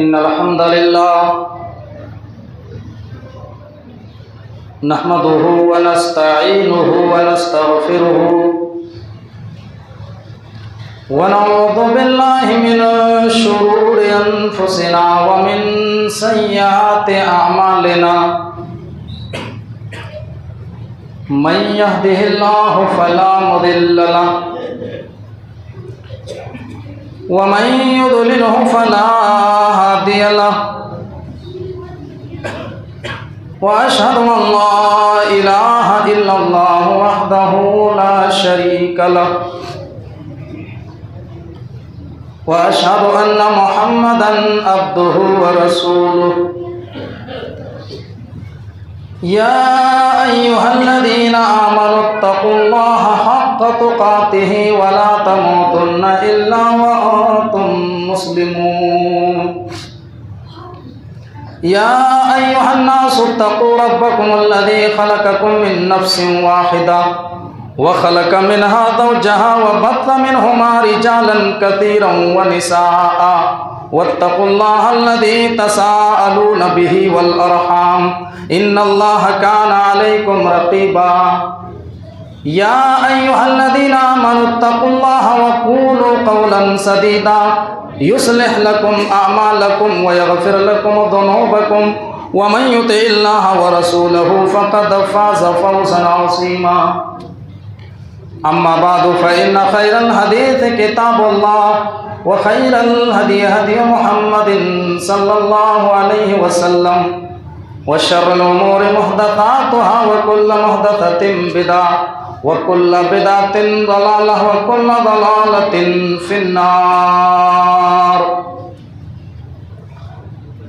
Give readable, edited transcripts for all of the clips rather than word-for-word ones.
इन्नल हम्दुलिल्लाह नहमदुहु व नस्तईनुहु व नस्तगफिरुहु व नऊज़ु बिल्लाहि मिन शुरूरि अनफुसिना व मिन सय्यिआति अअमालिना मन यहदिहिल्लाहु फला मुदिल्ल लहु व मन युद्लिलहु फला हादिय लहु व अशहदु अन ला इलाहा इल्लल्लाह वहदहु ला शरीका लहु व अशहदु अन्न मुहम्मदन अब्दुहु व रसूलुहु या अय्युहल्लज़ीना आमनुत्तक़ुल्लाहा हक़्क़ तुक़ातिहि व ला तमूतुन्ना इल्ला व अंतुम मुस्लिमून या अय्युहन्नासु इत्तक़ू रब्बकुमुल्लज़ी ख़लक़कुम मिन नफ़्सिन वाहिदा व ख़लक़ मिनहा ज़ौजहा व बस्स मिनहुमा रिजालन कसीरन व निसाअ वत्तक़ुल्लाहल्लज़ी तसाअलून बिही वल अर्हाम इन्नल्लाहा काना अलैकुम रक़ीबा या अय्युहल्लज़ीना आमनुत्तक़ुल्लाहा व क़ूलू क़ौलन सदीदा युस्लिह लकुम अअमालकुम व यग़फिर लकुम ज़ुनूबकुम व मन युतिइल्लाहा व रसूलहु फ़क़द फ़ाज़ फ़ौज़न अज़ीमा अम्मा बादु फ़इन्न खैरल हदीस किताबुल्लाह व खैरल हदी हदी मुहम्मदिन सल्लल्लाहु अलैहि वसल्लम व शर्रुल उमूरि मुहदसातुहा व कुल्लु मुहदसतिन बिदअह व कुल्लु बिदअतिन ज़लालह व कुल्लु ज़लालतिन फिन्नार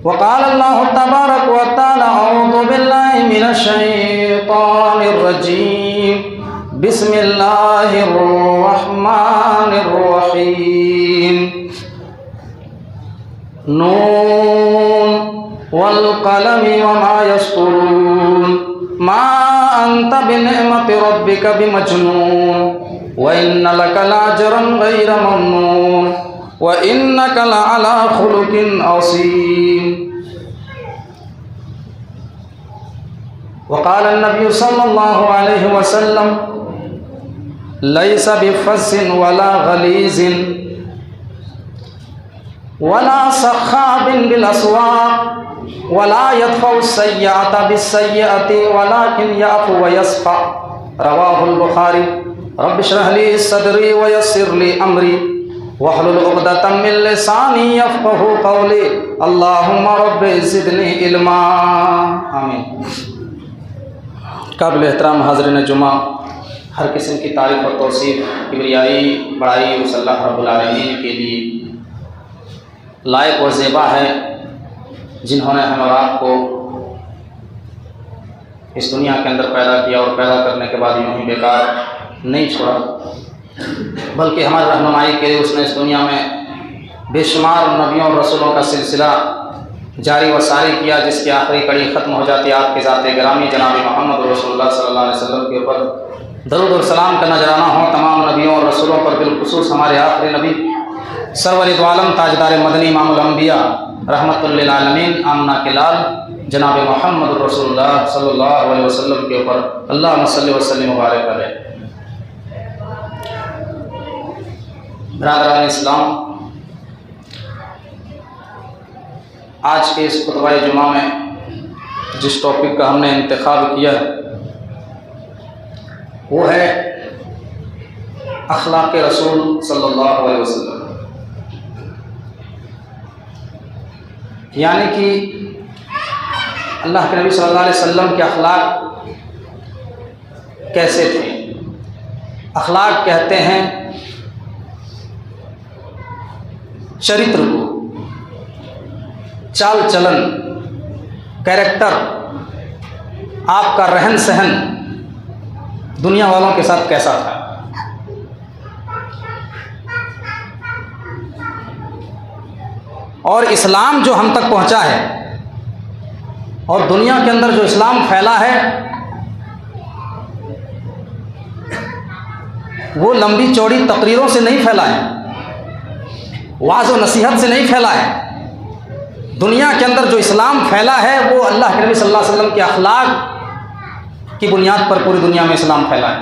व क़ाल अल्लाहु तबारक व तआला अऊज़ु बिल्लाहि मिनश शैतानिर रजीम बिस्मिल्लाहिर रहमानिर रहीम नून वल क़लमि वमा यस्तुरून मा अंत बिनिअमति रब्बिका बिमजनून व इन्न लका लाअजरन गैर ममनून व इन्नका लअला खुलुकिन अज़ीम व क़ाल अन्नबी सल्लल्लाहु अलैहि वसल्लम लैसा बिफ़स्सिन वला गलीज़िन वला सख़ाबिन बिल अस्वाक़ वला यदफ़उ सय्यअत बिस्सय्यअति वलाकिन याफ़ु व यस्फ़ा रवाहुल बुख़ारी रब्बि इश्रह ली सदरी व यस्सिर ली अमरी वहलुल उक़दतम मिन लिसानी यफ़क़हू क़ौली अल्लाहुम्मा रब्बि ज़िदनी इल्मा आमीन। काबिल एहतराम हाज़रीन जुमा, हर किस्म की तारीफ़ और तौसीफ़ किबरियाई बड़ाई उस अल्लाह रब्बुल आलमीन के लिए लायक व ज़ेबा है जिन्होंने हम और आपको इस दुनिया के अंदर पैदा किया और पैदा करने के बाद यूँ ही बेकार नहीं छोड़ा, बल्कि हमारी रहनुमाई के लिए उसने इस दुनिया में बेशुमार नबियों और रसूलों का सिलसिला जारी व सारी किया, जिसकी आखिरी कड़ी ख़त्म हो जाती है आपके ज़ात गिरामी जनाब मोहम्मद रसूलुल्लाह सल्लल्लाहु अलैहि वसल्लम के ऊपर दरूद और सलाम का नजराना हो तमाम नबियों और रसूलों पर, बिलखुसूस हमारे आखिरी नबी सरवर आलम ताजदार मदनी इमामुल अंबिया रहमतुल लिल आलमीन आमना के लाल जनाब मोहम्मद रसूलुल्लाह सल्लल्लाहु अलैहि वसल्लम के ऊपर अल्लाहुम्मा सल्लि व सल्लिम व बारिक अलैहि। बिरादरान इस्लाम, आज के इस खुतबा जुमा में जिस टॉपिक का हमने इंतखाब किया है वो है अखलाक़ रसूल सल्लल्लाहु अलैहि वसल्लम, यानी कि अल्लाह के नबी सल्लल्लाहु अलैहि वसल्लम के अखलाक़ कैसे थे। अखलाक़ कहते हैं चरित्र को, चाल चलन, कैरेक्टर, आपका रहन सहन दुनिया वालों के साथ कैसा था। और इस्लाम जो हम तक पहुंचा है और दुनिया के अंदर जो इस्लाम फैला है वो लंबी चौड़ी तकरीरों से नहीं फैला है, वाज़ व नसीहत से नहीं फैला है, दुनिया के अंदर जो इस्लाम फैला है वो अल्लाह के नबी सल्लल्लाहु अलैहि वसल्लम के अखलाक की बुनियाद पर पूरी दुनिया में इस्लाम फैला है।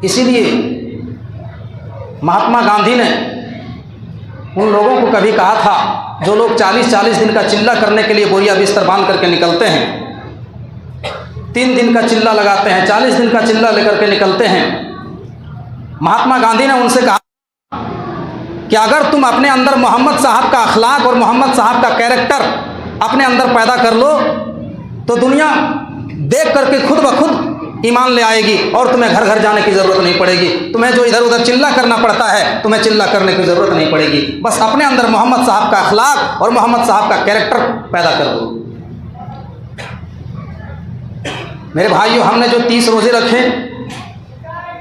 इसीलिए महात्मा गांधी ने उन लोगों को कभी कहा था जो लोग 40-40 दिन का चिल्ला करने के लिए बोरिया बिस्तर बांध करके निकलते हैं, 3 दिन का चिल्ला लगाते हैं, 40 दिन का चिल्ला लेकर के निकलते हैं। महात्मा गांधी ने उनसे कहा कि अगर तुम अपने अंदर मोहम्मद साहब का अखलाक और मोहम्मद साहब का कैरेक्टर अपने अंदर पैदा कर लो तो दुनिया देख करके खुद ब खुद ईमान ले आएगी और तुम्हें घर घर जाने की ज़रूरत नहीं पड़ेगी। तुम्हें जो इधर उधर चिल्ला करना पड़ता है तुम्हें चिल्ला करने की ज़रूरत नहीं पड़ेगी। बस अपने अंदर मोहम्मद साहब का अखलाक और मोहम्मद साहब का कैरेक्टर पैदा कर दो। मेरे भाइयों, हमने जो 30 रोज़े रखे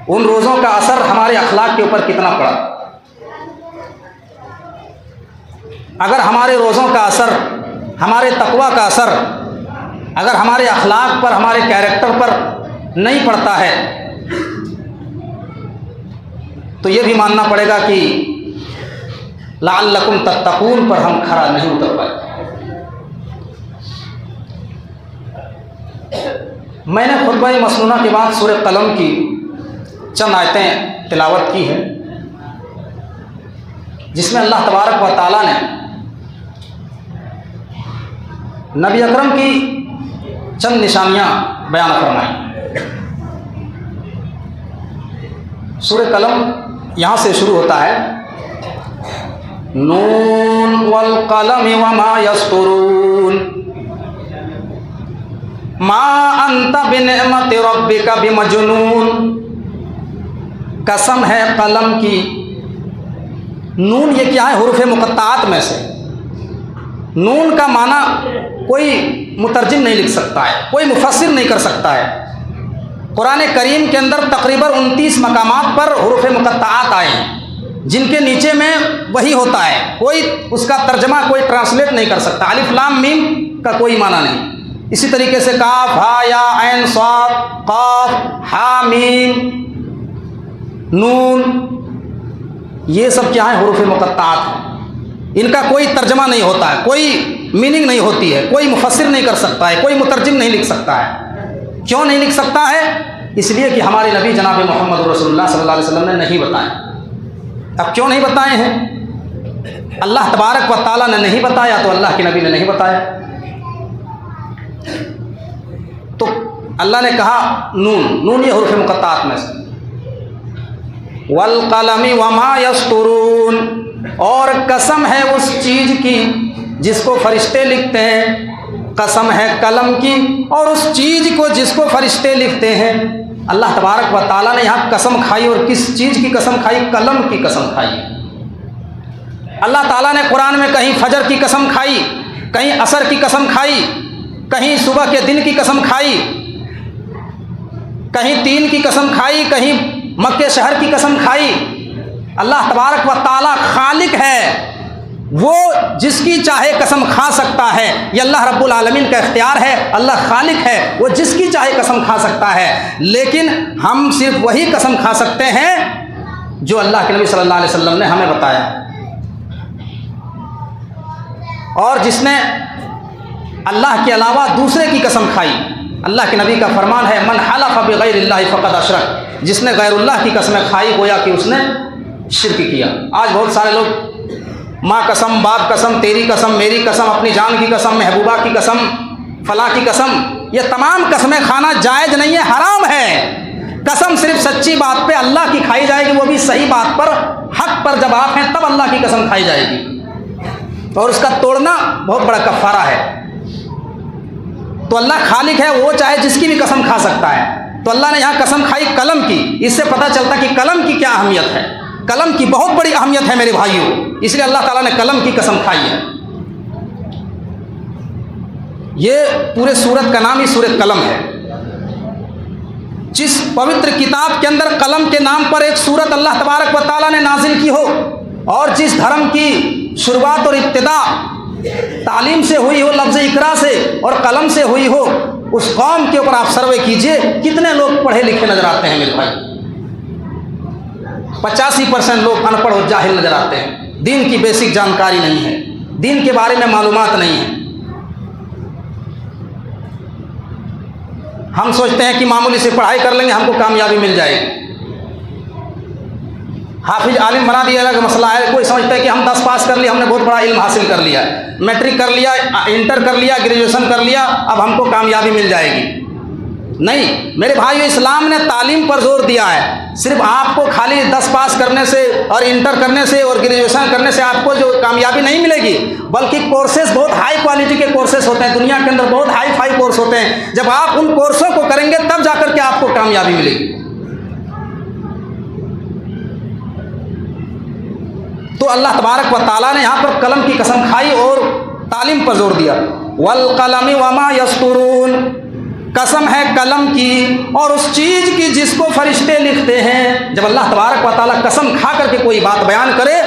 उन रोज़ों का असर हमारे अखलाक के ऊपर कितना पड़ा। अगर हमारे रोज़ों का असर, हमारे तकवा का असर अगर हमारे अखलाक पर, हमारे कैरेक्टर पर नहीं पड़ता है तो ये भी मानना पड़ेगा कि लअल्लकुम तत्तकून पर हम खरा नहीं उतर पाए। मैंने खुतबा मसनूना के बाद सूरह कलम की चंद आयतें तिलावत की है जिसमें अल्लाह तबारक व तआला ने नबी अकरम की चंद निशानियां बयान फरमाई। सूरह कलम यहाँ से शुरू होता है, नून वल कलम वमा यस्तुरून मा अंत बिनिअमति रब्बिका बिमजनून। कसम है कलम की। नून ये क्या है? हुरूफ मुक़त्ताआत में से। नून का माना कोई मुतरजिम नहीं लिख सकता है, कोई मुफस्सिर नहीं कर सकता है। कुरान करीम के अंदर तकरीबन 29 मकामात पर हुरूफ मुक़त्ताआत आए हैं जिनके नीचे में वही होता है, कोई उसका तर्जमा कोई ट्रांसलेट नहीं कर सकता। अलिफ लाम मीम का कोई माना नहीं। इसी तरीके से काफ हा या ऐन स्वाद काफ हा मीम नून, ये सब क्या है? हुरूफ मुक़त्ताआत हैं। इनका कोई तर्जमा नहीं होता है, कोई मीनिंग नहीं होती है, कोई मुफस्सिर नहीं कर सकता है, कोई मुतरजिम नहीं लिख सकता है। क्यों नहीं लिख सकता है? इसलिए कि हमारे नबी जनाब मोहम्मद रसूलुल्लाह सल्लल्लाहु अलैहि वसल्लम ने नहीं बताए। अब क्यों नहीं बताए हैं? अल्लाह तबारक व तआला ने नहीं बताया तो अल्लाह के नबी ने नहीं बताया। तो अल्लाह ने कहा नून, नून ये हुरूफ मुक़त्ताआत में से। वल कलमी वमा यस्तुरून, और कसम है उस चीज़ की जिसको फरिश्ते लिखते हैं। कसम है कलम की और उस चीज़ को जिसको फरिश्ते लिखते हैं। अल्लाह तबारक व तआला ने यहाँ कसम खाई, और किस चीज़ की कसम खाई? कलम की कसम खाई। अल्लाह ताला ने कुरान में कहीं फजर की कसम खाई, कहीं असर की कसम खाई, कहीं सुबह के दिन की कसम खाई, कहीं तीन की कसम खाई, कहीं मक्के शहर की कसम खाई। अल्लाह तबारक व तआला खालिक है, वो जिसकी चाहे कसम खा सकता है। ये अल्लाह रब्बुल आलमीन का इख्तियार है। अल्लाह खालिक है, वो जिसकी चाहे कसम खा सकता है, लेकिन हम सिर्फ वही कसम खा सकते हैं जो अल्लाह के नबी सल्लल्लाहु अलैहि वसल्लम ने हमें बताया। और जिसने अल्लाह के अलावा दूसरे की कसम खाई, अल्लाह के नबी का फरमान है मन हलफ़ बिग़ैरिल्लाहि फ़क़द अशरक, जिसने गैरुल्लाह की कसमें खाई गोया कि उसने शिर्क किया। आज बहुत सारे लोग माँ कसम, बाप कसम, तेरी कसम, मेरी कसम, अपनी जान की कसम, महबूबा की कसम, फला की कसम, ये तमाम कस्में खाना जायज़ नहीं है, हराम है। कसम सिर्फ सच्ची बात पे अल्लाह की खाई जाएगी, वो भी सही बात पर, हक पर जब आप हैं तब अल्लाह की कसम खाई जाएगी, और उसका तोड़ना बहुत बड़ा कफ़ारा है। तो अल्लाह खालिक है, वो चाहे जिसकी भी कसम खा सकता है। तो अल्लाह ने यहाँ कसम खाई कलम की। इससे पता चलता कि कलम की क्या अहमियत है। कलम की बहुत बड़ी अहमियत है मेरे भाइयों, इसलिए अल्लाह ताला ने कलम की कसम खाई है। ये पूरे सूरत का नाम ही सूरत कलम है। जिस पवित्र किताब के अंदर कलम के नाम पर एक सूरत अल्लाह तबारक व तआला ने नाजिल की हो, और जिस धर्म की शुरुआत और इब्तिदा तालीम से हुई हो, लफ्ज़ इकरा से और कलम से हुई हो, उस कौम के ऊपर आप सर्वे कीजिए कितने लोग पढ़े लिखे नजर आते हैं मेरे भाई। 85% लोग अनपढ़ और जाहिल नजर आते हैं, दीन की बेसिक जानकारी नहीं है। दीन के बारे में मालूमात नहीं है। हम सोचते हैं कि मामूली से पढ़ाई कर लेंगे हमको कामयाबी मिल जाएगी, हाफिज आलिम बना दिया अलग मसला है। कोई समझता है कि हम 10 पास कर लिया, हमने बहुत बड़ा इल्म हासिल कर लिया, मैट्रिक कर लिया, इंटर कर लिया, ग्रेजुएशन कर लिया, अब हमको कामयाबी मिल जाएगी। नहीं मेरे भाइयों, इस्लाम ने तालीम पर जोर दिया है। सिर्फ आपको खाली 10 पास करने से और इंटर करने से और ग्रेजुएशन करने से आपको जो कामयाबी नहीं मिलेगी, बल्कि कोर्सेज बहुत हाई क्वालिटी के कोर्सेज होते हैं, दुनिया के अंदर बहुत हाई फाई कोर्स होते हैं। जब आप उन कोर्सों को करेंगे तब जाकर के आपको कामयाबी मिलेगी। तो अल्लाह तबारक व तआला ने यहाँ पर कलम की कसम खाई और तालीम पर जोर दिया। वल कलमी वमा यस्तुरून, कसम है कलम की और उस चीज़ की जिसको फरिश्ते लिखते हैं। जब अल्लाह तबारक व तआला कसम खा करके कोई बात बयान करे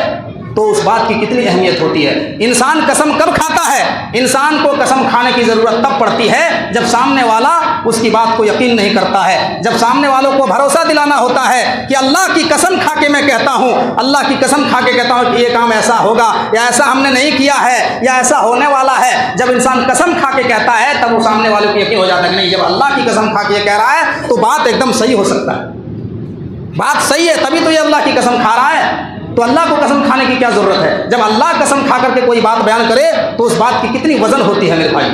तो उस बात की कितनी अहमियत होती है। इंसान कसम कब खाता है? इंसान को कसम खाने की ज़रूरत तब पड़ती है जब सामने वाला उसकी बात को यकीन नहीं करता है, जब सामने वालों को भरोसा दिलाना होता है कि अल्लाह की कसम खा के मैं कहता हूँ, अल्लाह की कसम खा के कहता हूँ कि ये काम ऐसा होगा या ऐसा हमने नहीं किया है या ऐसा होने वाला है। जब इंसान कसम खा के कहता है तब वो सामने वालों को यकीन हो जाता है कि नहीं, जब अल्लाह की कसम खा के कह रहा है तो बात एकदम सही हो सकता है, बात सही है, तभी तो ये अल्लाह की कसम खा रहा है। तो अल्लाह को कसम खाने की क्या ज़रूरत है? जब अल्लाह कसम खा करके कोई बात बयान करे तो उस बात की कितनी वजन होती है मेरे भाई।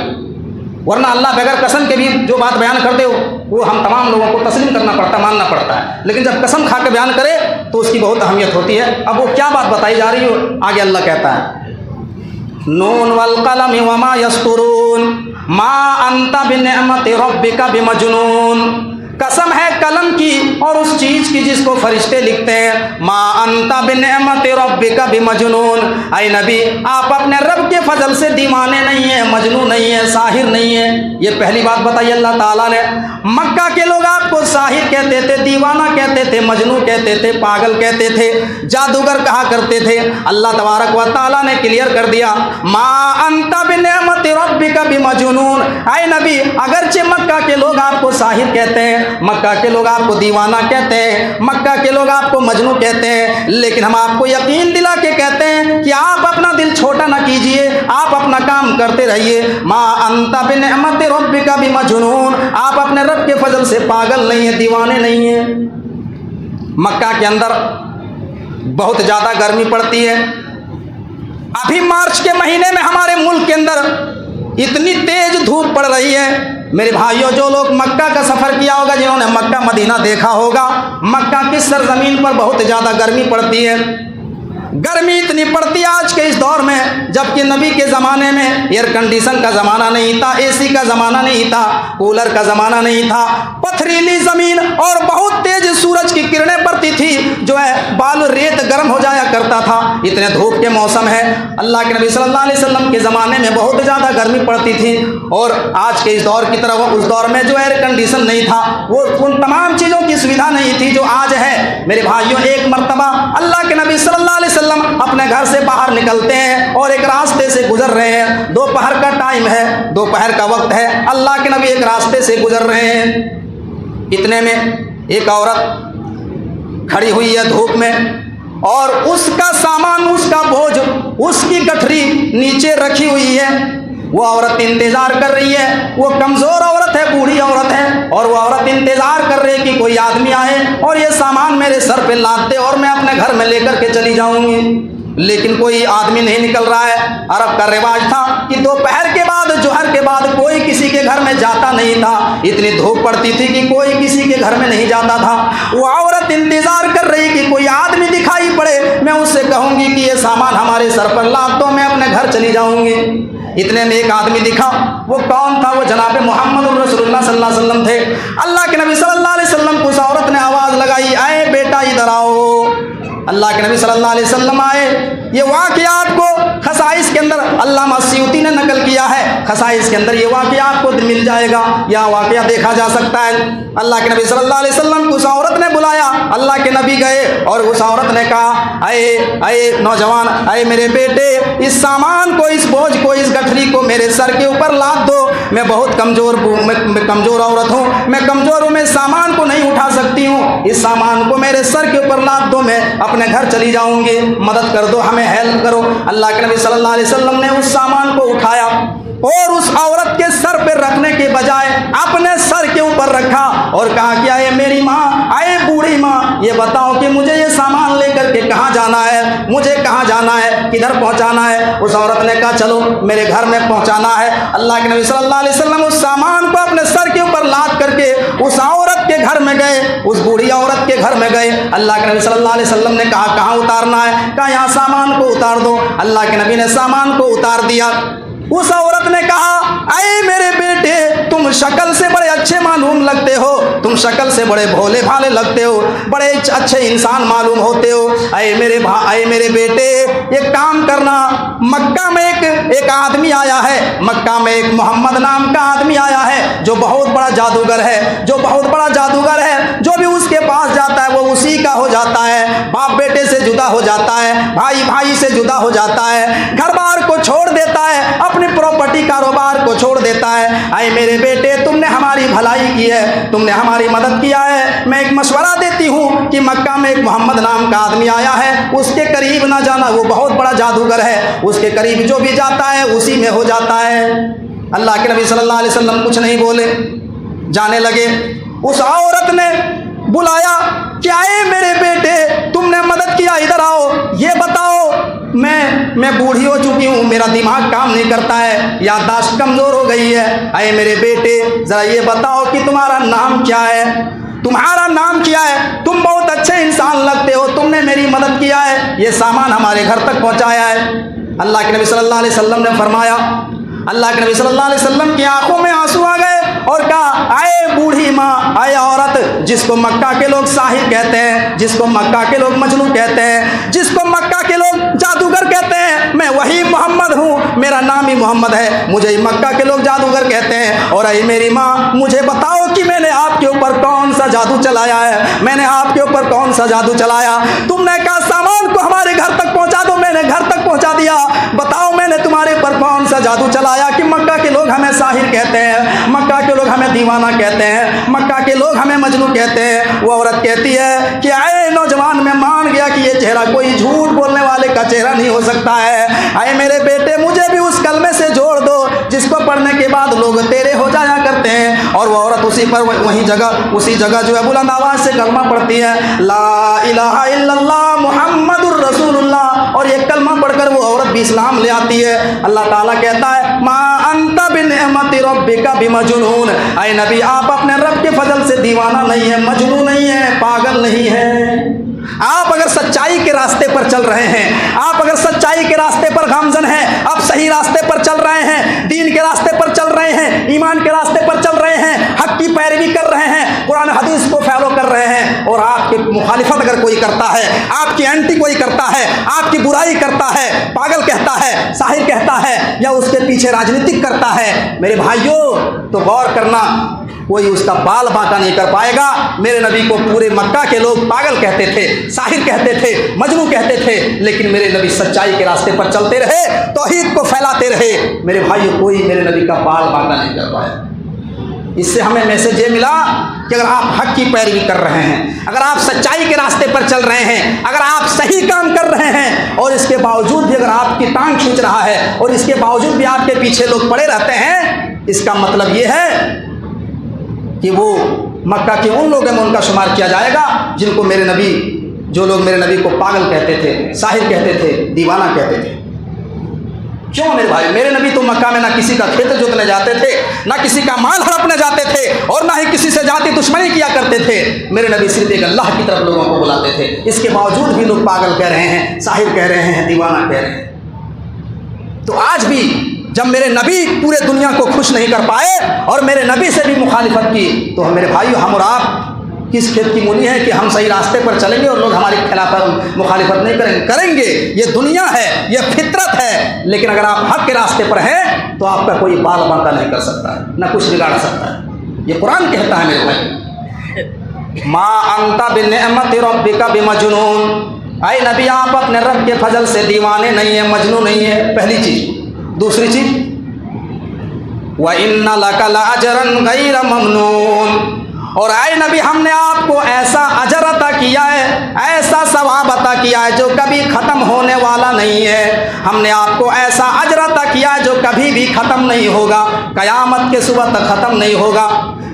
वरना अल्लाह बगैर कसम के भी जो बात बयान करते हो वो हम तमाम लोगों को तस्लीम करना पड़ता, मानना पड़ता है, लेकिन जब कसम खा के बयान करे तो उसकी बहुत अहमियत होती है। अब वो क्या बात बताई जा रही हो, आगे अल्लाह कहता है नून वल कलम वमा यस्तुरून मा अंता बिनिअमति रब्बिका बिमजनून, कसम है कलम की और उस चीज़ की जिसको फरिश्ते लिखते हैं। मा अंता बिनिअमति रब्बिका बिमजनून, ऐ नबी आप अपने रब के फजल से दीवाने नहीं है, मजनू नहीं है, साहिर नहीं है। ये पहली बात बताई अल्लाह ताला ने। मक्का के लोग आपको साहिर कहते थे, दीवाना कहते थे, मजनू कहते थे, पागल कहते थे, जादूगर कहा करते थे। अल्लाह तबारक व तआला ने क्लियर कर दिया मा अंता बिनिअमति रब्बिका बिमजनून, ऐ नबी अगरचे मक्का के लोग आपको साहिर कहते हैं, मक्का के लोग आपको दीवाना कहते हैं, मक्का के लोग आपको मजनू कहते हैं, लेकिन हम आपको यकीन दिला के कहते हैं कि आप अपना दिल छोटा ना कीजिए, आप अपना काम करते रहिए। मा अंता बिनिअमति रब्बिका बिमजनून, आप अपने रब के फजल से पागल नहीं है, दीवाने नहीं है। मक्का के अंदर बहुत ज़्यादा गर्मी पड़ती है। अभी मार्च के महीने में हमारे मुल्क के अंदर इतनी तेज धूप पड़ रही है। मेरे भाइयों, जो लोग मक्का का सफ़र किया होगा, जिन्होंने मक्का मदीना देखा होगा, मक्का की सरजमीन पर बहुत ज़्यादा गर्मी पड़ती है। गर्मी इतनी पड़ती है आज के इस दौर में, जबकि नबी के ज़माने में एयर कंडीशन का ज़माना नहीं था, एसी का ज़माना नहीं था, कूलर का ज़माना नहीं था। पथरीली ज़मीन और बहुत तेज सूरज की किरणें पड़ती थी, जो है बालू रेत गर्म हो जाया करता था। इतने धूप के मौसम है, अल्लाह के नबी सल्लल्लाहु अलैहि वसल्लम के ज़माने में बहुत ज़्यादा गर्मी पड़ती थी। और आज के इस दौर की तरह उस दौर में जो एयर कंडीशन नहीं था, वो उन तमाम चीज़ों की सुविधा नहीं थी जो आज है। मेरे भाइयों, एक मरतबा अल्लाह के नबी सल्लल्लाहु अलैहि वसल्लम अपने घर से बाहर निकलते हैं और एक रास्ते से गुजर रहे हैं। दोपहर का टाइम है, दोपहर का वक्त है, अल्लाह के नबी एक रास्ते से गुजर रहे हैं। इतने में एक औरत खड़ी हुई है धूप में और उसका सामान, उसका बोझ, उसकी गठरी नीचे रखी हुई है। वो औरत इंतजार कर रही है, वो कमज़ोर औरत है, बूढ़ी औरत है, और वो औरत इंतजार कर रही है कि कोई आदमी आए और ये सामान मेरे सर पे लाद दे और मैं अपने घर में लेकर के चली जाऊंगी। लेकिन कोई आदमी नहीं निकल रहा है। अरब का रिवाज था कि दोपहर के बाद, जोहर के बाद कोई किसी के घर में जाता नहीं था। इतनी धूप पड़ती थी कि कोई किसी के घर में नहीं जाता था। वो औरत इंतजार कर रही कि कोई आदमी दिखाई पड़े, मैं उससे कहूँगी कि ये सामान हमारे सर पर लाद दो, मैं अपने घर चली जाऊँगी। इतने में एक आदमी दिखा। वो कौन था? वो जनाब मोहम्मद रसूलुल्लाह सल्लल्लाहु अलैहि वसल्लम थे। अल्लाह के नबी सल्लल्लाहु अलैहि वसल्लम को उस औरत ने आवाज़ लगाई, आए बेटा इधर आओ। अल्लाह के नबी सल्लल्लाहु अलैहि वसल्लम आए। ये वाक़ियात को खसाइस के अंदर अल्लामा सयूती ने नकल किया है। खसाइस के अंदर ये वाक़ियात को मिल जाएगा, यह वाक़िया देखा जा सकता है। अल्लाह के नबी सल्लल्लाहु अलैहि वसल्लम को उस औरत ने बुलाया। अल्लाह के नबी गए और उस औरत ने कहा, अये नौजवान, अये मेरे बेटे, इस सामान को, इस बोझ को, इस गठरी को मेरे सर के ऊपर लाद दो, मैं बहुत कमज़ोर मैं कमज़ोर औरत हूँ, मैं कमज़ोर हूँ, मैं सामान को नहीं उठा सकती हूँ, इस सामान को मेरे सर के ऊपर लाद दो, मैं अपने घर चली जाऊँगी, मदद कर दो, हमें हेल्प करो। अल्लाह के नबी सल्लल्लाहु अलैहि वसल्लम ने उस सामान को उठाया और उस औरत के सर पे रखने के बजाय अपने सर के ऊपर रखा और कहा कि आए मेरी माँ, आए बूढ़ी माँ, ये बताओ कि मुझे ये सामान लेकर के कहाँ जाना है, मुझे कहाँ जाना है, किधर पहुँचाना है। उस औरत ने कहा चलो मेरे घर में पहुँचाना है। अल्लाह के नबी सल्लल्लाहु अलैहि वसल्लम उस सामान को अपने सर के ऊपर लाद करके उस औरत के घर में गए, उस बूढ़ी औरत के घर में गए। अल्लाह के नबी सल्लल्लाहु अलैहि वसल्लम ने कहा कहाँ उतारना है, कहा यहाँ सामान को उतार दो। अल्लाह के नबी ने सामान को उतार दिया। उस औरत ने कहा अरे मेरे बेटे, तुम शक्ल से बड़े अच्छे मालूम लगते हो, तुम शक्ल से बड़े भोले भाले लगते हो, बड़े अच्छे इंसान मालूम होते हो। अरे मेरे बेटे, एक काम करना, मक्का में एक आदमी आया है, मक्का में एक मोहम्मद नाम का आदमी आया है जो बहुत बड़ा जादूगर है, जो बहुत बड़ा जादूगर है, जो भी उसके पास जाता है वो उसी का हो जाता है, बाप बेटे से जुदा हो जाता है, भाई भाई से जुदा हो जाता है, घर बार को छोड़ देता है, अपनी प्रॉपर्टी कारोबार को छोड़ देता है। आए मेरे बेटे, तुमने हमारी भलाई की है, तुमने हमारी मदद किया है, मैं एक मशवरा देती हूँ कि मक्का में एक मोहम्मद नाम का आदमी आया है, उसके करीब ना जाना, वो बहुत बड़ा जादूगर है, उसके करीब जो भी जाता है उसी में हो जाता है। अल्लाह के नबी सल्लल्लाहु अलैहि वसल्लम कुछ नहीं बोले, जाने लगे। उस औरत ने बुलाया, क्या है मेरे बेटे, तुमने मदद किया, इधर आओ, ये बताओ, मैं बूढ़ी हो चुकी हूँ, मेरा दिमाग काम नहीं करता है, याददाश्त कमज़ोर हो गई है। अरे मेरे बेटे, ज़रा ये बताओ कि तुम्हारा नाम क्या है, तुम्हारा नाम क्या है, तुम बहुत अच्छे इंसान लगते हो, तुमने मेरी मदद किया है, ये सामान हमारे घर तक पहुँचाया है। अल्लाह के नबी सल्लल्लाहु अलैहि वसल्लम ने फरमाया, अल्लाह के नबी सल्लल्लाहु अलैहि वसल्लम की आंखों में आंसू आ गए और कहा आए बूढ़ी माँ, आए औरत, जिसको मक्का के लोग साहिर कहते हैं, जिसको मक्का के लोग मजनू कहते हैं, जिसको मक्का के लोग जादूगर कहते हैं, मैं वही मोहम्मद हूँ, मेरा नाम ही मोहम्मद है, मुझे मक्का के लोग जादूगर कहते हैं। और आई मेरी माँ, मुझे बताओ कि मैंने आपके ऊपर कौन सा जादू चलाया है, मैंने आपके ऊपर कौन सा जादू चलाया। तुमने कहा सामान को हमारे घर तक पहुँचा दो, मैंने घर तक पहुँचा दिया, बताओ मैंने तुम्हारे ऊपर कौन सा जादू चलाया कि मक्का के लोग हमें साहिर कहते हैं, मक्का के लोग हमें दीवाना कहते हैं, मक्का के लोग हमें मजनू कहते हैं। वो औरत कहती है कि आए नौजवान, मैं मान गया कि ये चेहरा कोई झूठ बोलने वाले का चेहरा नहीं हो सकता है। आए मेरे बेटे, मुझे भी उस कलमे से जोड़ दो जिसको पढ़ने के बाद लोग तेरे हो जाया करते हैं। और वो औरत उसी जगह जो है बुलंद आवाज से कलमा पढ़ती है, ला इलाहा इल्लल्लाह मुहम्मदुर रसूलुल्लाह, और ये कलमा पढ़कर वो औरत भी इस्लाम ले आती है। अल्लाह ताला कहता है मा अंता बिनिअमति रब्बिका बिमजनून, ऐ नबी आप अपने रब के फजल से दीवाना नहीं है, मजनू नहीं है, पागल नहीं है। आप अगर सच्चाई के रास्ते पर चल रहे हैं, आप अगर सच्चाई के रास्ते पर गामजन हैं, आप सही रास्ते पर चल रहे हैं, दीन के रास्ते पर चल रहे हैं, ईमान के रास्ते पर चल रहे हैं, हक की पैरवी कर रहे हैं, कुरान हदीस को फॉलो कर रहे हैं, और आपकी मुखालिफत अगर कोई करता है, आपकी एंटी कोई करता है, आपकी बुराई करता है, पागल कहता है, साहिर कहता है, या उसके पीछे राजनीतिक करता है, मेरे भाइयों तो गौर करना, कोई उसका बाल बांका नहीं कर पाएगा। मेरे नबी को पूरे मक्का के लोग पागल कहते थे, साहिर कहते थे, मजनू कहते थे, लेकिन मेरे नबी सच्चाई के रास्ते पर चलते रहे, तौहीद को फैलाते रहे। मेरे भाइयों, कोई मेरे नबी का बाल बांका नहीं कर पाया। इससे हमें मैसेज ये मिला कि अगर आप हक की पैरवी कर रहे हैं, अगर आप सच्चाई के रास्ते पर चल रहे हैं, अगर आप सही काम कर रहे हैं, और इसके बावजूद भी अगर आपकी टांग खींच रहा है, और इसके बावजूद भी आपके पीछे लोग पड़े रहते हैं, इसका मतलब ये है कि वो मक्का के उन लोगों में उनका शुमार किया जाएगा जिनको मेरे नबी, जो लोग मेरे नबी को पागल कहते थे, साहिर कहते थे, दीवाना कहते थे। क्यों मेरे भाई, मेरे नबी तो मक्का में ना किसी का खेत जोतने जाते थे, ना किसी का माल हड़पने जाते थे, और ना ही किसी से जाति दुश्मनी किया करते थे। मेरे नबी सिर्फ एक अल्लाह की तरफ लोगों को बुलाते थे। इसके बावजूद भी लोग पागल कह रहे हैं, साहिर कह रहे हैं, दीवाना कह रहे हैं। तो आज भी जब मेरे नबी पूरे दुनिया को खुश नहीं कर पाए और मेरे नबी से भी मुखालिफत की, तो मेरे भाइयों, हम और आप किस खेत की मूली है कि हम सही रास्ते पर चलेंगे और लोग हमारी खिलाफ मुखालिफत नहीं करेंगे। ये दुनिया है, ये फितरत है, लेकिन अगर आप हक के रास्ते पर हैं तो आपका कोई बाल बांका नहीं कर सकता है, न कुछ बिगाड़ सकता है। ये कुरान कहता है मेरे भाई, मा अंता बिनिअमति रब्बिका बिमजनून, ऐ नबी आप अपने रब के फजल से दीवाने नहीं है, मजनू नहीं है, पहली चीज। दूसरी चीज, व इन्ना लका लअजरन गैर ममनून। और आए नबी हमने आपको ऐसा अजर अता किया है, ऐसा सवाब अता किया है जो कभी ख़त्म होने वाला नहीं है। हमने आपको ऐसा अजर अता किया है जो कभी भी ख़त्म नहीं होगा, क़यामत के सुबह तक ख़त्म नहीं होगा।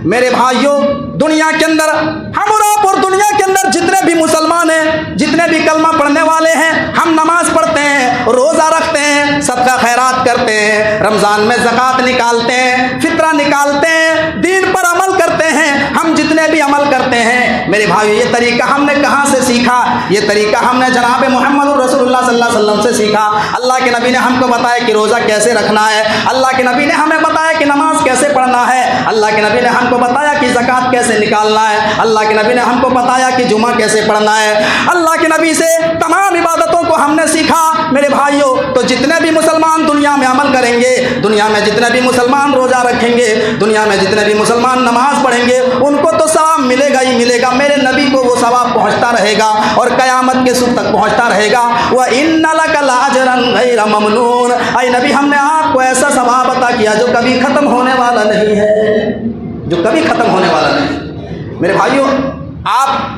मेरे भाइयों, दुनिया के अंदर हम और आप और दुनिया के अंदर जितने भी मुसलमान हैं, जितने भी कलमा पढ़ने वाले हैं, हम नमाज पढ़ते हैं, रोज़ा रखते हैं, सदका खैरात करते हैं, रमज़ान में ज़कात निकालते हैं, फित्रा निकालते हैं, दीन पर अमल करते हैं। हम जितने भी अमल करते हैं मेरे भाइयों, ये तरीका हमने कहाँ से सीखा? ये तरीका हमने जनाब मोहम्मद रसूलुल्लाह सल्लल्लाहु अलैहि वसल्लम से सीखा। अल्लाह के नबी ने हमको बताया कि रोज़ा कैसे रखना है, अल्लाह के नबी ने हमें बताया कि नमाज कैसे पढ़ना है, अल्लाह के नबी ने हमको बताया कि ज़कात कैसे निकालना है, अल्लाह के नबी ने हमको बताया कि जुमा कैसे पढ़ना है। अल्लाह के नबी से तमाम इबादतों को हमने सीखा मेरे भाइयों। तो जितने भी मुसलमान दुनिया में अमल करेंगे, दुनिया में जितने भी मुसलमान रोज़ा रखेंगे, दुनिया में जितने भी मुसलमान नमाज पढ़ेंगे, उनको तो सवाब मिलेगा ही मिलेगा। मेरे नबी को वो सवाब पहुँचता रहेगा और क़यामत के सुबह तक पहुँचता रहेगा। व इन्ना लका लअजरन गैर ममनून। ऐ नबी हमने आपको ऐसा सवाब अता किया जो कभी ख़त्म होने वाला नहीं है, जो कभी ख़त्म होने वाला नहीं। मेरे भाइयों, आप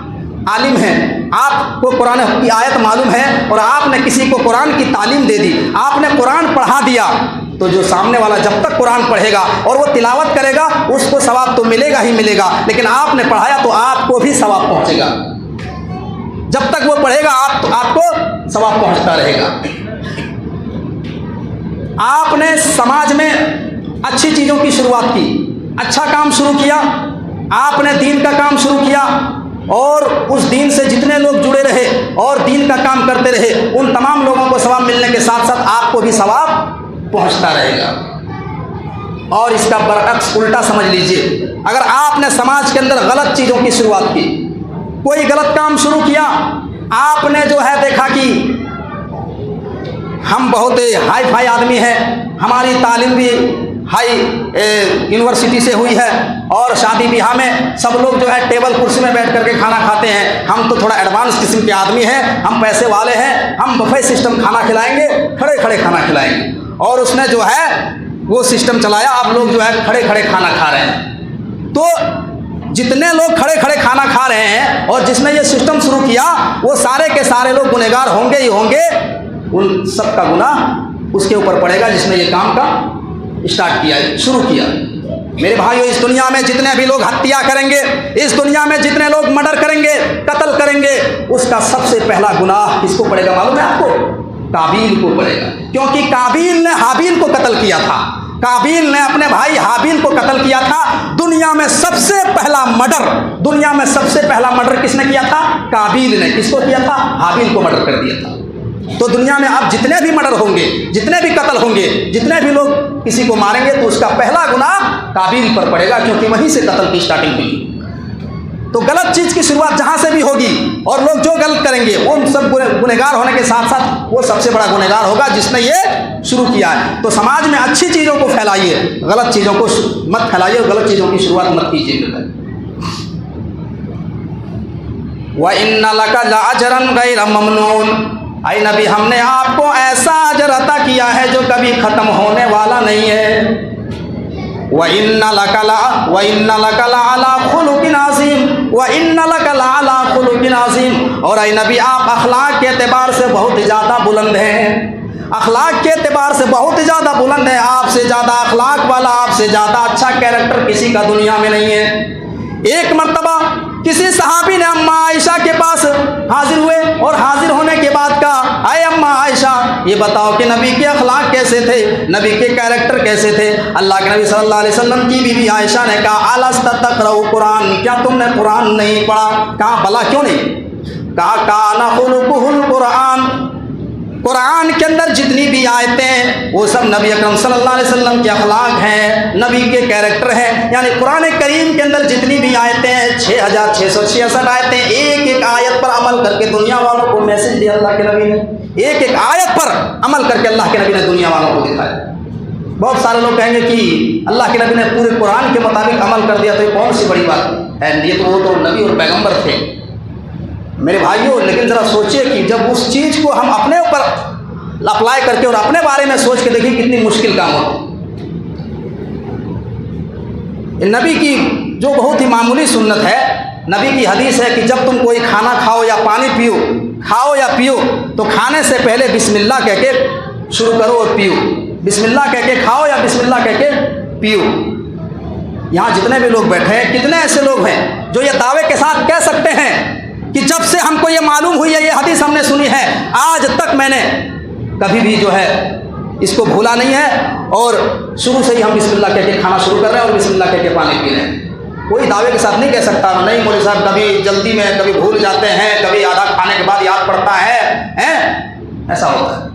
आलिम हैं, आपको कुरान की आयत मालूम है और आपने किसी को कुरान की तालीम दे दी, आपने कुरान पढ़ा दिया, तो जो सामने वाला जब तक कुरान पढ़ेगा और वो तिलावत करेगा उसको सवाब तो मिलेगा ही मिलेगा, लेकिन आपने पढ़ाया तो आपको भी सवाब पहुंचेगा। जब तक वो पढ़ेगा आपको सवाब पहुंचता रहेगा। आपने समाज में अच्छी चीज़ों की शुरुआत की, अच्छा काम शुरू किया, आपने दीन का काम शुरू किया और उस दीन से जितने लोग जुड़े रहे और दीन का काम करते रहे, उन तमाम लोगों को सवाब मिलने के साथ साथ आपको भी सवाब पहुंचता रहेगा। और इसका बरअक्स उल्टा समझ लीजिए, अगर आपने समाज के अंदर गलत चीज़ों की शुरुआत की, कोई गलत काम शुरू किया, आपने जो है देखा कि हम बहुत हाई फाई आदमी हैं, हमारी तालीम भी हाई यूनिवर्सिटी से हुई है और शादी ब्याह में सब लोग जो है टेबल कुर्सी में बैठ करके खाना खाते हैं, हम तो थोड़ा एडवांस किस्म के आदमी हैं, हम पैसे वाले हैं, हम बफे सिस्टम खाना खिलाएंगे, खड़े खड़े खाना खिलाएंगे। और उसने जो है वो सिस्टम चलाया, अब लोग जो है खड़े खड़े खाना खा रहे हैं। तो जितने लोग खड़े खड़े खाना खा रहे हैं और जिसने ये सिस्टम शुरू किया, वो सारे के सारे लोग गुनहगार होंगे ही होंगे। उन सब का गुनाह उसके ऊपर पड़ेगा जिसने ये काम का स्टार्ट किया, शुरू किया। मेरे भाइयों, इस दुनिया में जितने भी लोग हत्या करेंगे, इस दुनिया में जितने लोग मर्डर करेंगे, कत्ल करेंगे, उसका सबसे पहला गुनाह किसको पड़ेगा मालूम है आपको? काबील को पड़ेगा। क्योंकि काबील ने हाबील को कत्ल किया था, काबील ने अपने भाई हाबील को कत्ल किया था। दुनिया में सबसे पहला मर्डर, दुनिया में सबसे पहला मर्डर किसने किया था? काबील ने। किसको किया था? हाबील को मर्डर कर दिया था। तो दुनिया में अब जितने भी मर्डर होंगे, जितने भी कत्ल होंगे, जितने भी लोग किसी को मारेंगे, तो उसका पहला गुनाह काबील पर पड़ेगा, क्योंकि वहीं से कत्ल की स्टार्टिंग हुई। तो गलत चीज़ की शुरुआत जहाँ से भी होगी और लोग जो गलत करेंगे उन सब गुनहगार होने के साथ साथ वो सबसे बड़ा गुनहगार होगा जिसने ये शुरू किया है। तो समाज में अच्छी चीज़ों को फैलाइए, गलत चीज़ों को मत फैलाइए और गलत चीज़ों की शुरुआत मत कीजिए। व इन्ना लका लअजरन गैर ममनून। ऐ नबी, हमने आपको ऐसा अजर अता किया है जो कभी ख़त्म होने वाला नहीं है। व इन्ना लका लअला खुलुकिन अज़ीम, व इन्ना लका लअला खुलुकिन अज़ीम। और ऐ नबी, आप अखलाक के एतबार से बहुत ज़्यादा बुलंद हैं, अखलाक के एतबार से बहुत ज़्यादा बुलंद है। आपसे ज़्यादा अखलाक वाला, आपसे ज़्यादा अच्छा कैरेक्टर किसी का दुनिया में नहीं है। एक मर्तबा किसी सहाबी ने अम्मा आयशा के पास हाजिर हुए और हाजिर होने के बाद कहा, अय अम्मा आयशा, ये बताओ कि नबी के अखलाक कैसे थे, नबी के कैरेक्टर कैसे थे? अल्लाह के नबी सल्लल्लाहु अलैहि वसल्लम की बीवी आयशा ने कहा, अलस्त तक़रऊ कुरान, क्या तुमने कुरान नहीं पढ़ा? कहा, भला क्यों नहीं? कहा, काना खुलुकुहुल कुरान, कुरान के अंदर जितनी भी आयतें हैं वो सब नबी अकरम सल्लल्लाहु अलैहि वसल्लम के अखलाक हैं, नबी के कैरेक्टर हैं। यानी कुरान करीम के अंदर जितनी भी आयतें हैं, 6666 आयतें, एक एक आयत पर अमल करके दुनिया वालों को मैसेज दिया अल्लाह के नबी ने। एक एक आयत पर अमल करके अल्लाह के नबी ने दुनिया वालों को दिखाया। बहुत सारे लोग कहेंगे कि अल्लाह के नबी ने पूरे कुरान के मुताबिक अमल कर दिया, तो ये कौन सी बड़ी बात है? ये तो वो तो नबी और पैगम्बर थे मेरे भाइयों। लेकिन ज़रा सोचिए कि जब उस चीज़ को हम अपने ऊपर अप्लाई करके और अपने बारे में सोच के देखिए कितनी मुश्किल काम हो। नबी की जो बहुत ही मामूली सुन्नत है, नबी की हदीस है कि जब तुम कोई खाना खाओ या पानी पियो, खाओ या पियो, तो खाने से पहले बिस्मिल्लाह कह के शुरू करो और पियो। बिस्मिल्लाह कह के खाओ या बिस्मिल्लाह कह के पियो। यहाँ जितने भी लोग बैठे हैं, कितने ऐसे लोग हैं जो ये दावे के साथ कह सकते हैं कि जब से हमको ये मालूम हुई है, ये हदीस हमने सुनी है, आज तक मैंने कभी भी जो है इसको भूला नहीं है और शुरू से ही हम बिस्मिल्लाह कह के खाना शुरू कर रहे हैं और बिस्मिल्लाह कह के पानी पी रहे हैं। कोई दावे के साथ नहीं कह सकता नहीं मौलवी साहब कभी जल्दी में कभी भूल जाते हैं, कभी आधा खाने के बाद याद पड़ता है, ऐसा होता है।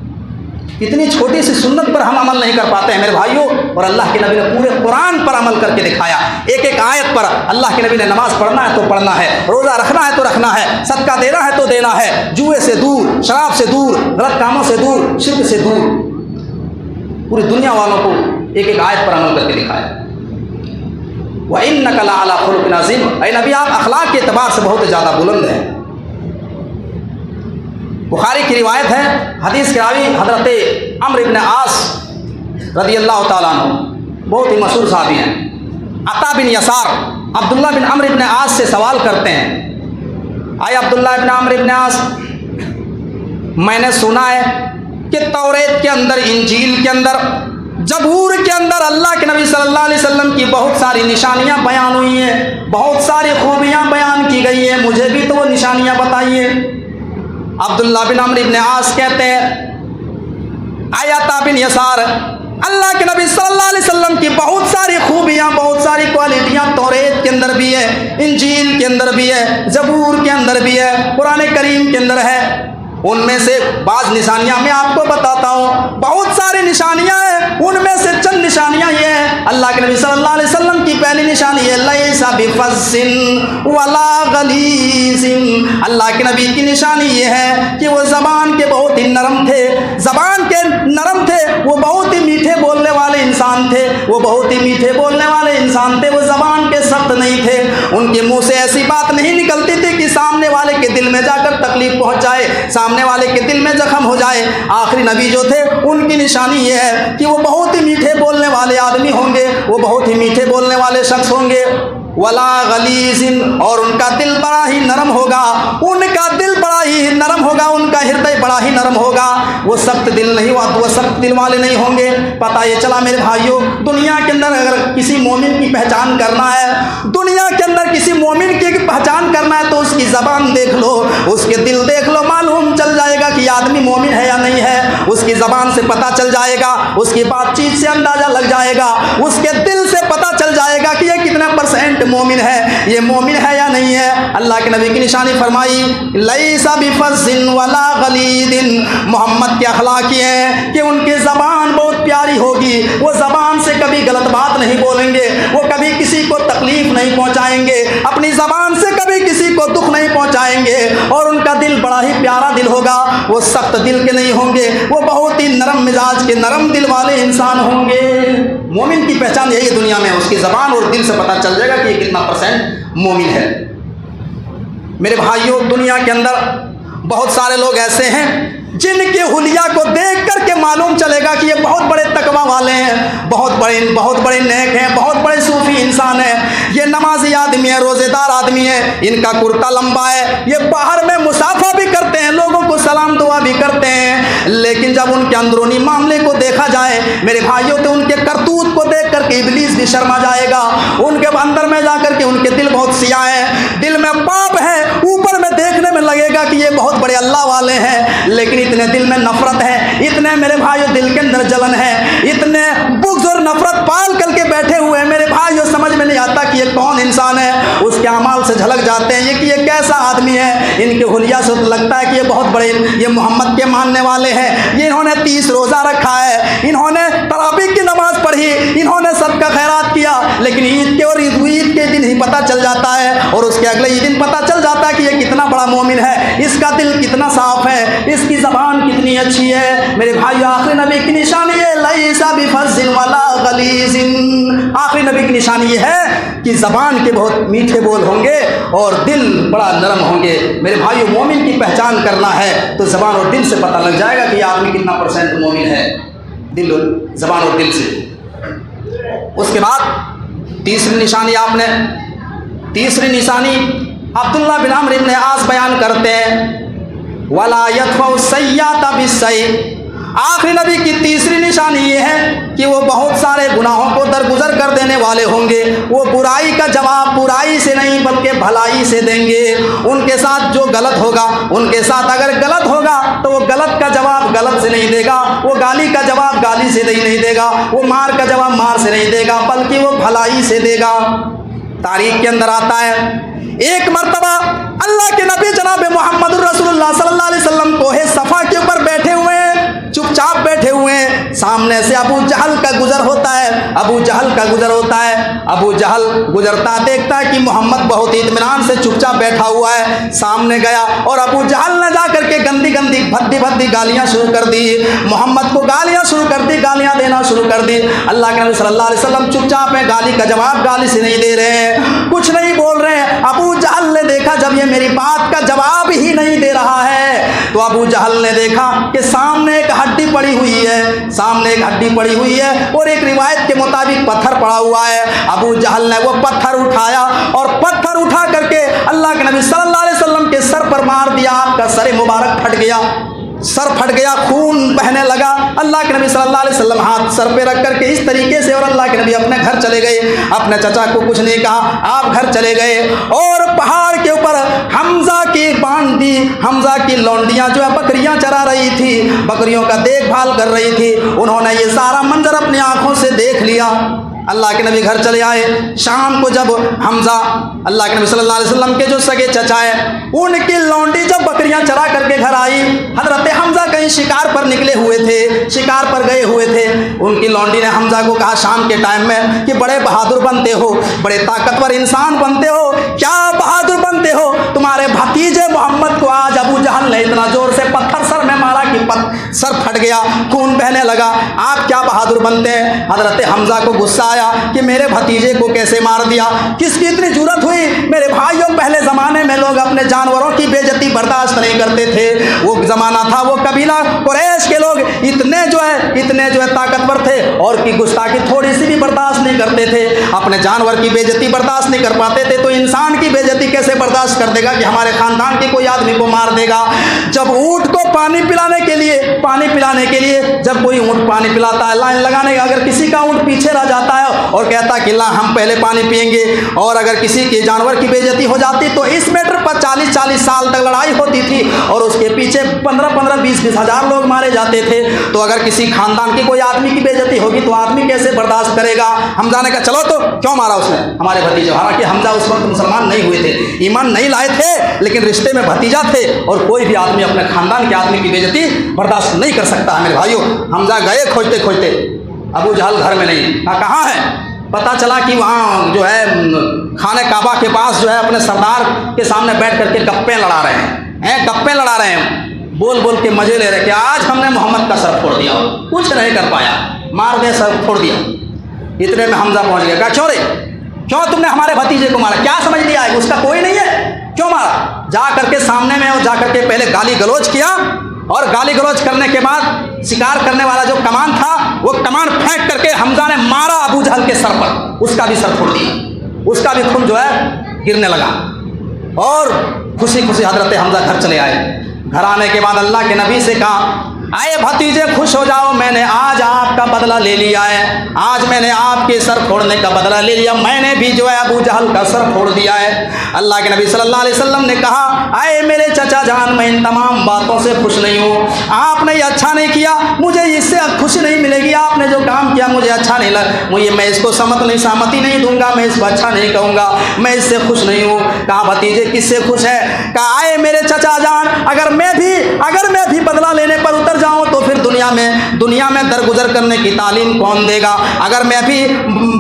इतनी छोटी सी सुन्नत पर हम अमल नहीं कर पाते हैं मेरे भाइयों। और अल्लाह के नबी ने पूरे कुरान पर अमल करके दिखाया, एक एक आयत पर। अल्लाह के नबी ने नमाज पढ़ना है तो पढ़ना है, रोज़ा रखना है तो रखना है, सदका देना है तो देना है, जुए से दूर, शराब से दूर, गलत कामों से दूर, शिर्क से दूर, पूरी दुनिया वालों को एक एक आयत पर अमल करके दिखाया। व इन्नका लअला खुलुक़िन अज़ीम, ऐ नबी आप अखलाक के एतबार से बहुत ज़्यादा बुलंद हैं। बुखारी की रिवायत है, हदीस के रावी हज़रत अम्र इब्न आस रज़ियल्लाहु ताला अन्हु, बहुत ही मशहूर साहबी हैं। अता बिन यसार अब्दुल्ला बिन अम्र इब्न आस से सवाल करते हैं, आए अब्दुल्ला इब्न अम्र इब्न आस, मैंने सुना है कि तौरेत के अंदर, इंजील के अंदर, जबूर के अंदर अल्लाह के नबी सल्लल्लाहु अलैहि वसल्लम की बहुत सारी निशानियां बयान हुई हैं, बहुत सारी खूबियां बयान की गई हैं, मुझे भी तो वो निशानियां बताइए। अब्दुल्ला बिन अम्र इब्न आस कहते हैं, आयता बिन यसार, अल्लाह के नबी सल्लल्लाहु अलैहि वसल्लम की बहुत सारी खूबियां, बहुत सारी क्वालिटियां तौरेत के अंदर भी है, इंजील के अंदर भी है, जबूर के अंदर भी है, कुरान करीम के अंदर है। उनमें से बाज़ निशानियां मैं आपको बताता हूँ, बहुत सारी निशानियां हैं, उनमें से चंद निशानियां ये हैं। अल्लाह के नबी सल्लल्लाहु अलैहि वसल्लम की पहली निशानी है लैसा बिफस्सिन वला गलीज़िन। अल्लाह के नबी की निशानी ये है कि वो ज़बान के बहुत ही नरम थे, ज़बान के नरम थे, वो बहुत ही मीठे बोलने वाले इंसान थे, वो बहुत ही मीठे बोलने वाले इंसान थे, वो ज़बान के सख्त नहीं थे। उनके मुँह से ऐसी बात नहीं निकलती थी कि सामने वाले के दिल में जाकर तकलीफ पहुँच जाए, सामने वाले के दिल में जख्म हो जाए। आखिरी नबी जो थे उनकी निशानी ये है कि वो बहुत ही मीठे बोलने वाले आदमी होंगे, वो बहुत ही मीठे बोलने वाले शख्स होंगे। वला गलीज़िन, और उनका दिल बड़ा ही नरम होगा, उनका दिल बड़ा ही नरम होगा, उनका हृदय बड़ा ही नरम होगा, वो सख्त दिल नहीं हुआ, वो सख्त दिल वाले नहीं होंगे। पता ये चला मेरे भाइयों, दुनिया के अंदर अगर किसी मोमिन की पहचान करना है, दुनिया के अंदर किसी मोमिन की पहचान करना है तो उसकी ज़बान देख लो, उसके दिल देख लो, मालूम चल जाएगा कि आदमी मोमिन है या नहीं है। उसकी ज़बान से पता चल जाएगा, उसकी बातचीत से अंदाज़ा लग जाएगा, उसके दिल से पता चल जाएगा कि ये कितने % मोमिन है, ये मोमिन है या नहीं है। अल्लाह के नबी की निशानी फरमाई लैसा बिफस्सिन वला गलीदिन, मोहम्मद के अखलाक ये हैं कि उनकी ज़बान बहुत प्यारी होगी, वो ज़बान से कभी गलत बात नहीं बोलेंगे, वो कभी किसी को तकलीफ़ नहीं पहुँचाएंगे, अपनी ज़बान से कभी किसी को दुख नहीं पहुँचाएंगे, और उनका दिल बड़ा ही प्यारा दिल होगा, वो सख्त दिल के नहीं होंगे, वो बहुत ही नरम मिजाज के, नरम दिल वाले इंसान होंगे। मोमिन की पहचान यही है दुनिया में, उसकी ज़बान और दिल से पता चल जाएगा कि ये कितना % मोमिन है। मेरे भाइयों, दुनिया के अंदर बहुत सारे लोग ऐसे हैं जिनके हुलिया को देख करके मालूम चलेगा कि ये बहुत बड़े तकवा वाले हैं, बहुत बड़े नेक हैं, बहुत बड़े सूफी इंसान हैं, ये नमाजी आदमी है, रोज़ेदार आदमी है, इनका कुर्ता लंबा है, ये बाहर में मुसाफा भी करते हैं, लोगों को सलाम दुआ भी करते हैं। लेकिन जब उनके अंदरूनी मामले को देखा जाए मेरे भाइयों, तो उनके करतूत को देख करके इब्लीस भी शर्मा जाएगा। उनके अंदर में जाकर के उनके दिल बहुत सियाह है, दिल में पाप है, ऊपर में देखने में लगेगा कि ये बहुत बड़े अल्लाह वाले हैं, लेकिन इतने दिल में नफरत है, इतने मेरे भाइयों दिल के अंदर जलन है, इतने बुग़्ज़ और नफरत पाल करके बैठे हुए हैं मेरे भाइयों, समझ में नहीं आता कि ये कौन इंसान है। उसके अमाल से झलक जाते हैं कि ये कैसा आदमी है। इनके हुलिया से तो लगता है कि ये बहुत बड़े, ये मोहम्मद के मानने वाले हैं, ये इन्होंने 30 रोज़ा रखा है, इन्होंने तरावीह की नमाज पढ़ी, इन्होंने सबका खैरात किया, लेकिन ईद के और ईद के दिन ही पता चल जाता है, और उसके अगले ही दिन पता चल जाता है कि ये कितना बड़ा मोमिन है, इसका दिल कितना साफ है, इसकी ज़बान कितनी अच्छी है। मेरे भाई, आखिरी नबी की निशानी है लैसा बिफस्सिन वला गलीज़िन। आखिरी नबी की निशानी ये है कि ज़बान के बहुत मीठे बोल होंगे और दिल बड़ा नरम होंगे। मेरे भाइयों, मोमिन की पहचान करना है तो ज़बान और दिल से पता लग जाएगा कि आदमी कितना % मोमिन है, दिल, ज़बान और दिल से। उसके बाद तीसरी निशानी अब्दुल्ला बिन अम्र इब्न आस बयान करते हैं, वला यदफउ सय्याता बिस्सय्य। आखिरी नबी की तीसरी निशानी ये है कि वो बहुत सारे गुनाहों को दरगुजर कर देने वाले होंगे। वो बुराई का जवाब बुराई से नहीं बल्कि भलाई से देंगे। उनके साथ जो गलत होगा, उनके साथ अगर गलत होगा तो वो गलत का जवाब गलत से नहीं देगा, वो गाली का जवाब गाली से नहीं देगा, वो मार का जवाब मार से नहीं देगा, बल्कि वो भलाई से देगा। तारीख के अंदर आता है, एक मर्तबा अल्लाह के नबी जनाब मोहम्मद रसूलुल्लाह सल्लल्लाहु अलैहि वसल्लम कोहे सफ़ा के ऊपर बैठे हुए हैं, चुपचाप बैठे हुए हैं। सामने से अबू जहल का गुजर होता है, अबू जहल गुजरता देखता है कि मोहम्मद बहुत ही इत्मीनान से चुपचाप बैठा हुआ है। सामने गया और अबू जहल ने जा करके गंदी गंदी भद्दी भद्दी गालियाँ शुरू कर दी, मोहम्मद को गालियाँ शुरू कर दी, गालियाँ देना शुरू कर दी। अल्लाह के नबी सल्लल्लाहु अलैहि वसल्लम चुपचाप है, गाली का जवाब गाली से नहीं दे रहे हैं, कुछ नहीं बोल रहे हैं। अबू जहल ने देखा जब ये मेरी बात का जवाब ही नहीं दे रहा है, तो अबू जहल ने देखा कि सामने एक हड्डी पड़ी हुई है और एक रिवायत के मुताबिक पत्थर पड़ा हुआ है। अबू जहल ने वो पत्थर उठाया और पत्थर उठा करके अल्लाह के नबी सल्लल्लाहु अलैहि वसल्लम के सर पर मार दिया। आपका सर मुबारक सर फट गया, खून बहने लगा। अल्लाह के नबी सल्लल्लाहु अलैहि वसल्लम हाथ सर पे रख करके इस तरीके से, और अल्लाह के नबी अपने घर चले गए। अपने चचा को कुछ नहीं कहा, आप घर चले गए। और पहाड़ के ऊपर हमजा की लौंडियाँ जो है बकरियाँ चरा रही थी, बकरियों का देखभाल कर रही थी। उन्होंने ये सारा मंजर अपनी आंखों से देख लिया। अल्लाह के नबी घर चले आए। शाम को जब हमजा, अल्लाह के नबी सल्लल्लाहु अलैहि वसल्लम के जो सगे चचा है, उनकी लौंडी जब बकरियां चरा करके घर आई, हजरत हमजा कहीं शिकार पर निकले हुए थे, शिकार पर गए हुए थे। उनकी लौंडी ने हमजा को कहा शाम के टाइम में कि बड़े बहादुर बनते हो, बड़े ताकतवर इंसान बनते हो, क्या बहादुर बनते हो। तुम्हारे भतीजे मोहम्मद को आज अबू जहल ने इतना जोर से पत्थर सर में मारा कि सर फट गया, खून बहने लगा। आप क्या बहादुर बनते हैं। हजरत हमजा को गुस्सा आया कि मेरे भतीजे को कैसे मार दिया, किसकी इतनी जुर्रत हुई। मेरे भाइयों, पहले ज़माने में लोग अपने जानवरों की बेइज्जती बर्दाश्त नहीं करते थे। वो ज़माना था, वो कबीला कुरैश के लोग इतने जो है ताकतवर थे और की गुस्ताखी थोड़ी सी भी बर्दाश्त नहीं करते थे। अपने जानवर की बेइज्जती बर्दाश्त नहीं कर पाते थे, तो इंसान की बेइज्जती कैसे बर्दाश्त कर देगा कि हमारे ख़ानदान के कोई आदमी को मार देगा। जब ऊँट को पानी पिलाने के लिए जब कोई ऊँट पानी पिलाता है, लाइन लगाने, अगर किसी का ऊँट पीछे रह जाता है और कहता कि ला हम पहले पानी पिएंगे, और अगर किसी के जानवर की बेइज्जती हो जाती तो इस मैटर पर 40-40 साल तक लड़ाई होती थी और उसके पीछे 15-15, 20-20 हज़ार लोग मारे जाते थे। तो अगर किसी खानदान की कोई आदमी की बेइज्जती होगी तो आदमी कैसे बर्दाश्त करेगा। हमजा ने कहा चलो, तो क्यों मारा उसने हमारे भतीजे। हालांकि हमजा उस वक्त मुसलमान नहीं हुए थे, ईमान नहीं लाए थे, लेकिन रिश्ते में भतीजा थे और कोई भी आदमी अपने खानदान के आदमी की बेइज्जती बर्दाश्त नहीं कर सकता है। मेरे भाइयों, हमजा गए खोजते खोजते, अबू जहल घर में नहीं, कहाँ है। पता चला कि वहाँ जो है खाने काबा के पास जो है अपने सरदार के सामने बैठ करके गप्पे लड़ा रहे हैं, बोल बोल के मजे ले रहे कि आज हमने मोहम्मद का सर फोड़ दिया, कुछ नहीं कर पाया, मार दे, सर फोड़ दिया। इतने में हमजा पहुँच गया, कहा क्यों तुमने हमारे भतीजे को मारा, क्या समझ लिया है, उसका कोई नहीं है, क्यों मारा। जा करके सामने में और जा करके पहले गाली गलौज किया, और गाली गलौज करने के बाद शिकार करने वाला जो कमान था वो कमान फेंक करके हमजा ने मारा अबू जहल के सर पर, उसका भी सर फोड़ दिया, उसका भी खून जो है गिरने लगा। और खुशी खुशी हजरत हमजा घर चले आए। घर आने के बाद अल्लाह के नबी से कहा, आए भतीजे खुश हो जाओ, मैंने आज आपका बदला ले लिया है, आज मैंने आपके सर फोड़ने का बदला ले लिया, मैंने भी जो है अबू जहल का सर फोड़ दिया है। अल्लाह के नबी सल्लल्लाहु अलैहि वसल्लम ने कहा, आए मेरे चचा जान, मैं इन तमाम बातों से खुश नहीं हूँ। आपने ये अच्छा नहीं किया, मुझे इससे खुशी नहीं मिलेगी। आपने जो काम किया मुझे अच्छा नहीं लगा, मैं इसको सहमति नहीं दूंगा, मैं इसको अच्छा नहीं कहूँगा, मैं इससे खुश नहीं हूँ। कहा भतीजे किससे खुश है। कहा आए मेरे चचा जान, अगर मैं भी बदला लेने पर उतर जाऊं तो फिर दुनिया में दरगुजर करने की तालीम कौन देगा। अगर मैं भी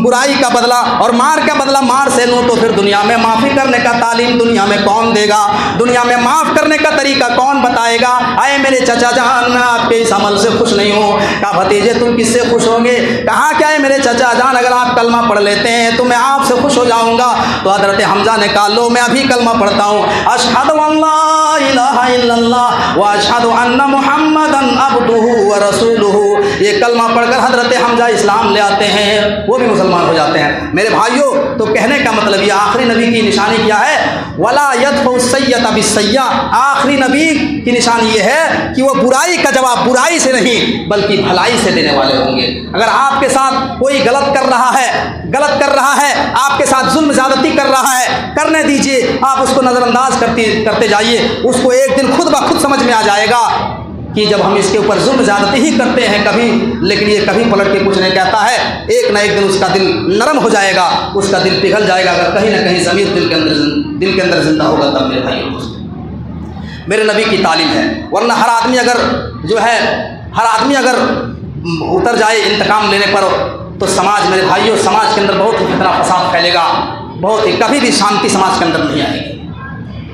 बुराई का बदला और मार का बदला मार से लूँ तो फिर दुनिया में माफ़ी करने का तालीम दुनिया में कौन देगा, दुनिया में माफ़ करने का तरीका कौन बताएगा। आए मेरे चचा जान, मैं आपके इस अमल से खुश नहीं हूँ। कहा भतीजे तुम किससे खुश होंगे। कहा क्या है मेरे चचा जान, अगर आप कलमा पढ़ लेते हैं तो मैं आपसे खुश हो जाऊँगा। तो हज़रत हमजा ने कहा लो मैं अभी कलमा पढ़ता हूँ, अशहदु अल्ला इलाहा इल्लल्लाह व अशहदु अन्ना मुहम्मदन अब्दुहु व रसूलुहु, ये कलमा पढ़कर हज़रत हमजा इस्लाम ले आते हैं, वो भी मुसलमान हो जाते हैं। मेरे भाइयों, तो कहने का मतलब ये आखिरी नबी की निशानी क्या है? वला यदफउ सय्यअ बिस्सय्या, आखिरी नबी की निशानी ये है कि वो बुराई का जवाब बुराई से नहीं बल्कि भलाई से देने वाले होंगे। अगर आपके साथ कोई गलत कर रहा है, आपके साथ जुल्म ज़्यादती कर रहा है, करने दीजिए, आप उसको नज़रअंदाज करते जाइए। उसको एक दिन खुद ब खुद समझ में आ जाएगा कि जब हम इसके ऊपर जुल्म ज़्यादती ही करते हैं कभी, लेकिन ये कभी पलट के कुछ नहीं कहता है, एक ना एक दिन उसका दिल नरम हो जाएगा, उसका दिल पिघल जाएगा। अगर कहीं ना कहीं ज़मीर दिल के अंदर जिंदा होगा तब मेरे भाइयों, मेरे नबी की तालीम है। वरना हर आदमी अगर उतर जाए इंतकाम लेने पर, तो समाज, मेरे भाइयों, समाज के अंदर बहुत ही फितना फसाद फैलेगा, बहुत ही, कभी भी शांति समाज के अंदर नहीं आएगी।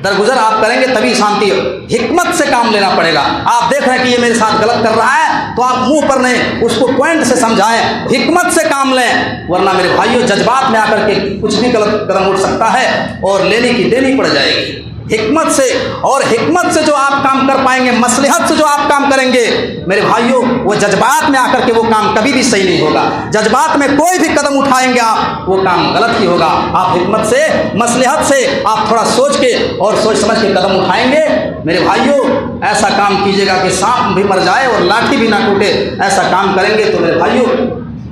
दरगुजर आप करेंगे तभी शांति। हिकमत से काम लेना पड़ेगा। आप देख रहे हैं कि ये मेरे साथ गलत कर रहा है, तो आप मुंह पर नहीं, उसको पॉइंट से समझाएं, हिकमत से काम लें। वरना मेरे भाइयों, जज्बात में आकर के कुछ भी गलत कदम उठ सकता है और लेने की देनी पड़ जाएगी। हिकमत से, और हिकमत से जो आप काम कर पाएंगे, मसलहत से जो आप काम करेंगे, मेरे भाइयों, वो जज्बात में आकर के वो काम कभी भी सही नहीं होगा। जज्बात में कोई भी कदम उठाएंगे आप, वो काम गलत ही होगा। आप हिकमत से, मसलहत से आप थोड़ा सोच के और सोच समझ के कदम उठाएंगे, मेरे भाइयों, ऐसा काम कीजिएगा कि सांप भी मर जाए और लाठी भी ना टूटे। ऐसा काम करेंगे तो मेरे भाइयों,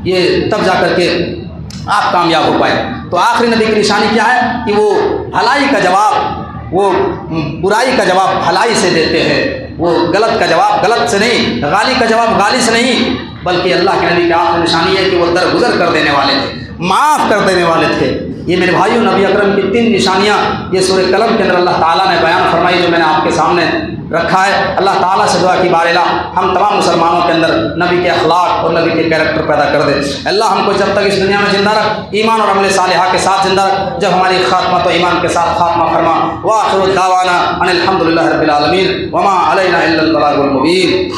ये तब जा कर के आप कामयाब हो पाए। तो आखिरी नबी की निशानी क्या है कि वो भलाई का जवाब, वो बुराई का जवाब भलाई से देते हैं, वो गलत का जवाब गलत से नहीं, गाली का जवाब गाली से नहीं, बल्कि अल्लाह के नबी की आखिरी निशानी है कि वो दरगुजर कर देने वाले थे, माफ़ कर देने वाले थे। ये मेरे भाइयों, नबी अकरम की 3 निशानियाँ ये सूरह कलम के अंदर अल्लाह ताला ने बयान फरमाई, जो मैंने आपके सामने रखा है। अल्लाह ताला से दुआ की बारिला हम तमाम मुसलमानों के अंदर नबी के अखलाक और नबी के कैरेक्टर पैदा कर दे। अल्लाह हमको जब तक इस दुनिया में ज़िंदा रख, ईमान और अमल सालिहा के साथ ज़िंदा रख, जब हमारी खात्मा तो ईमान के साथ खात्मा फरमा। व आखिरु दावाना अनिल हम्दुलिल्लाहि रब्बिल आलमीन व मा अलैना इल्लल बलागुल मुबीन।